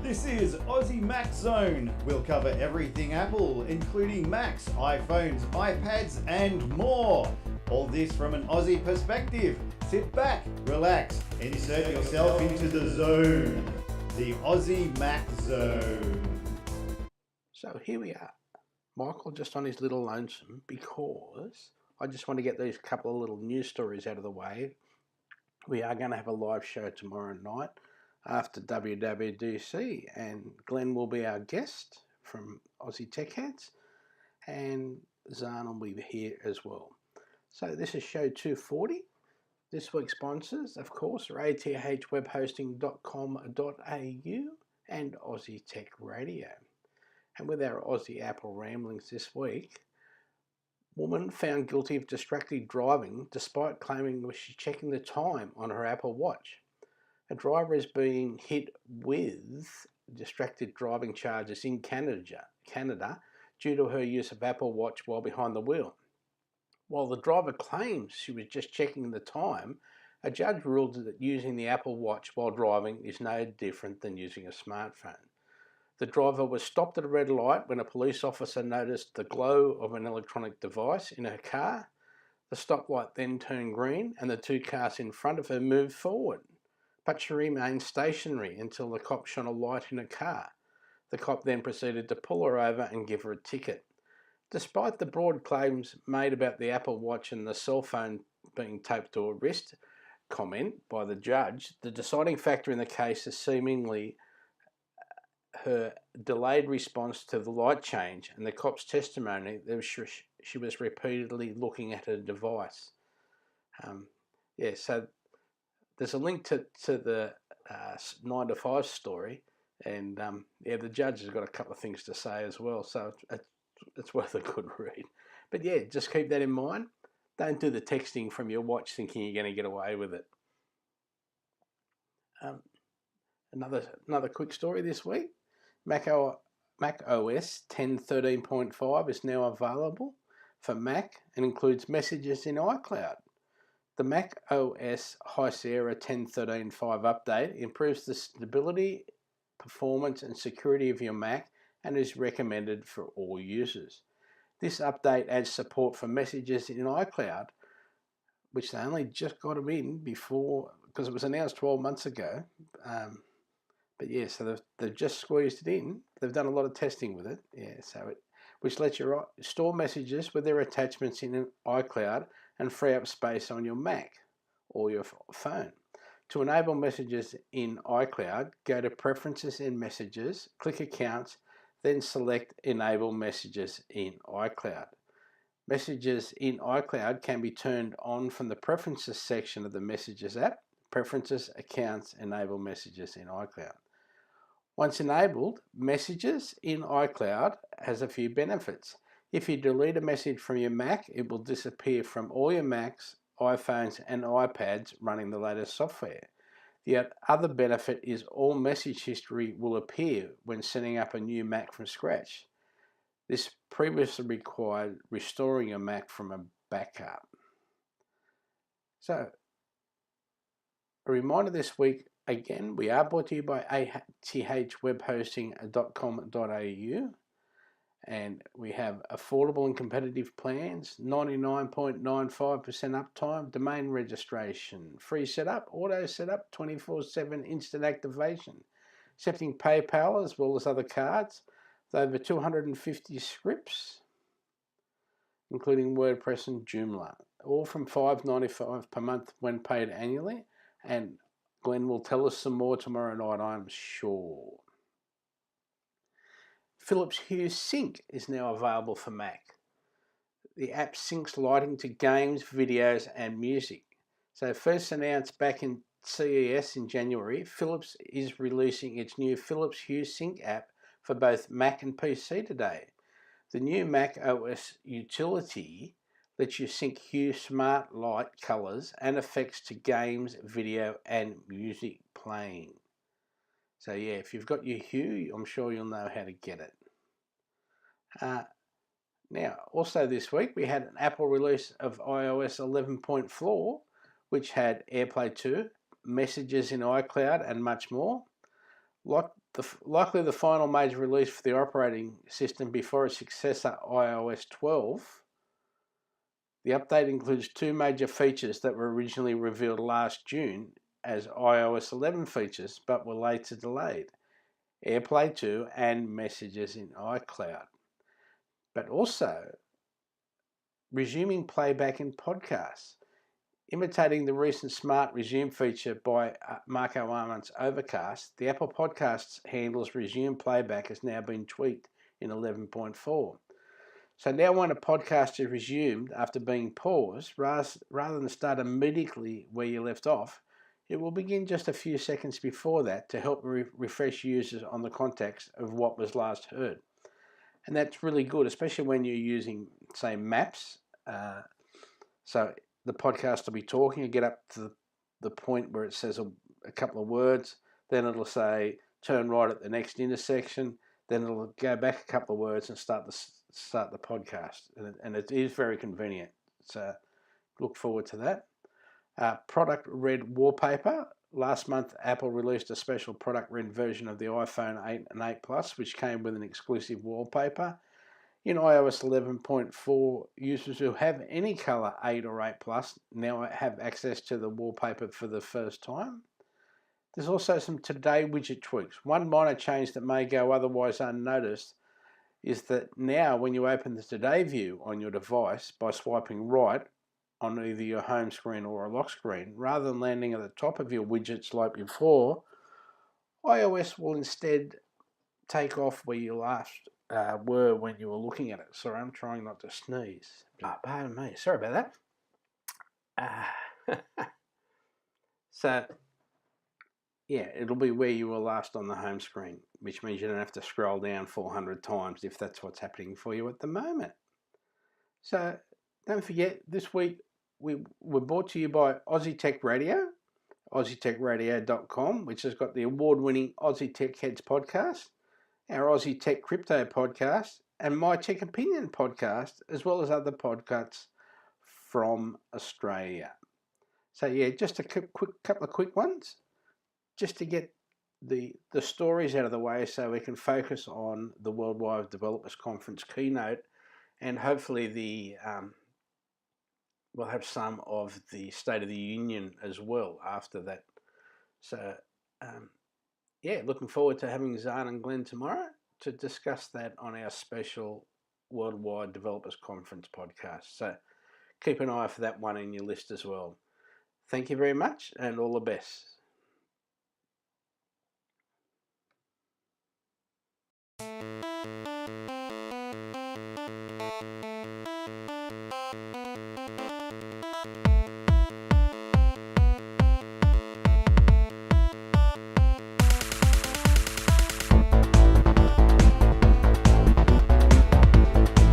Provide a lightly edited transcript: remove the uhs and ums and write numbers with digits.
This is Aussie Mac Zone. We'll cover everything Apple, including Macs, iPhones, iPads, and more. All this from an Aussie perspective. Sit back, relax, insert yourself into the zone. The Aussie Mac Zone. So here we are. Michael just on his little lonesome because I just want to get these couple of little news stories out of the way. We are going to have a live show tomorrow night after WWDC, and Glenn will be our guest from Aussie Tech Heads, and Zarn will be here as well. So this is show 240. This week's sponsors, of course, are athwebhosting.com.au and Aussie Tech Radio. And with our Aussie Apple ramblings this week, woman found guilty of distracted driving despite claiming she was checking the time on her Apple Watch. A driver is being hit with distracted driving charges in Canada due to her use of Apple Watch while behind the wheel. While the driver claims she was just checking the time, a judge ruled that using the Apple Watch while driving is no different than using a smartphone. The driver was stopped at a red light when a police officer noticed the glow of an electronic device in her car. The stoplight then turned green and the two cars in front of her moved forward, but she remained stationary until the cop shone a light in her car. The cop then proceeded to pull her over and give her a ticket. Despite the broad claims made about the Apple Watch and the cell phone being taped to her wrist comment by the judge, the deciding factor in the case is seemingly her delayed response to the light change and the cop's testimony that she was repeatedly looking at her device. So there's a link to the 9 to 5 story, and the judge has got a couple of things to say as well, so it's worth a good read. But yeah, just keep that in mind. Don't do the texting from your watch thinking you're going to get away with it. Another quick story this week. Mac OS 10.13.5 is now available for Mac and includes messages in iCloud. The Mac OS High Sierra 10.13.5 update improves the stability, performance and security of your Mac and is recommended for all users. This update adds support for messages in iCloud, which they only just got them in before, because it was announced 12 months ago. But yeah, so they've just squeezed it in. They've done a lot of testing with it. Which lets you store messages with their attachments in iCloud and free up space on your Mac or your phone. To enable messages in iCloud, go to Preferences in Messages, click Accounts, then select Enable Messages in iCloud. Messages in iCloud can be turned on from the Preferences section of the Messages app. Preferences, Accounts, Enable Messages in iCloud. Once enabled, Messages in iCloud has a few benefits. If you delete a message from your Mac, it will disappear from all your Macs, iPhones and iPads running the latest software. The other benefit is all message history will appear when setting up a new Mac from scratch. This previously required restoring your Mac from a backup. So, a reminder this week, again, we are brought to you by athwebhosting.com.au, and we have affordable and competitive plans, 99.95% uptime, domain registration, free setup, auto setup, 24/7 instant activation, accepting PayPal as well as other cards, with over 250 scripts, including WordPress and Joomla, all from $5.95 per month when paid annually. And Glenn will tell us some more tomorrow night, I'm sure. Philips Hue Sync is now available for Mac. The app syncs lighting to games, videos and music. So first announced back in CES in January, Philips is releasing its new Philips Hue Sync app for both Mac and PC today. The new Mac OS utility lets you sync Hue smart light colors and effects to games, video and music playing. So yeah, if you've got your Hue, I'm sure you'll know how to get it. Now, also this week we had an Apple release of iOS 11.4, which had AirPlay 2, messages in iCloud and much more. likely the final major release for the operating system before its successor iOS 12. The update includes two major features that were originally revealed last June as iOS 11 features but were later delayed: AirPlay 2 and Messages in iCloud. But also resuming playback in podcasts. Imitating the recent Smart Resume feature by Marco Arment's Overcast, the Apple Podcasts handles resume playback has now been tweaked in 11.4. So now when a podcast is resumed after being paused, rather than start immediately where you left off, it will begin just a few seconds before that to help refresh users on the context of what was last heard. And that's really good, especially when you're using, say, maps. So the podcast will be talking, you get up to the point where it says a couple of words, then it'll say turn right at the next intersection, then it'll go back a couple of words and start the podcast. And it is very convenient. So look forward to that. Product Red wallpaper. Last month, Apple released a special Product Red version of the iPhone 8 and 8 Plus, which came with an exclusive wallpaper. In iOS 11.4, users who have any color 8 or 8 Plus now have access to the wallpaper for the first time. There's also some Today widget tweaks. One minor change that may go otherwise unnoticed is that now when you open the Today view on your device by swiping right on either your home screen or a lock screen, rather than landing at the top of your widgets like before, iOS will instead take off where you last were when you were looking at it. Sorry, I'm trying not to sneeze. Pardon me. Sorry about that. So, yeah, it'll be where you were last on the home screen, which means you don't have to scroll down 400 times if that's what's happening for you at the moment. So, don't forget, this week we were brought to you by Aussie Tech Radio, aussietechradio.com, which has got the award-winning Aussie Tech Heads podcast, our Aussie Tech Crypto podcast, and My Tech Opinion podcast, as well as other podcasts from Australia. So yeah, just a couple of quick ones, just to get the stories out of the way so we can focus on the Worldwide Developers Conference keynote, and hopefully we'll have some of the State of the Union as well after that. So yeah, looking forward to having Zarn and Glenn tomorrow to discuss that on our special Worldwide Developers Conference podcast. So keep an eye for that one in your list as well. Thank you very much and all the best.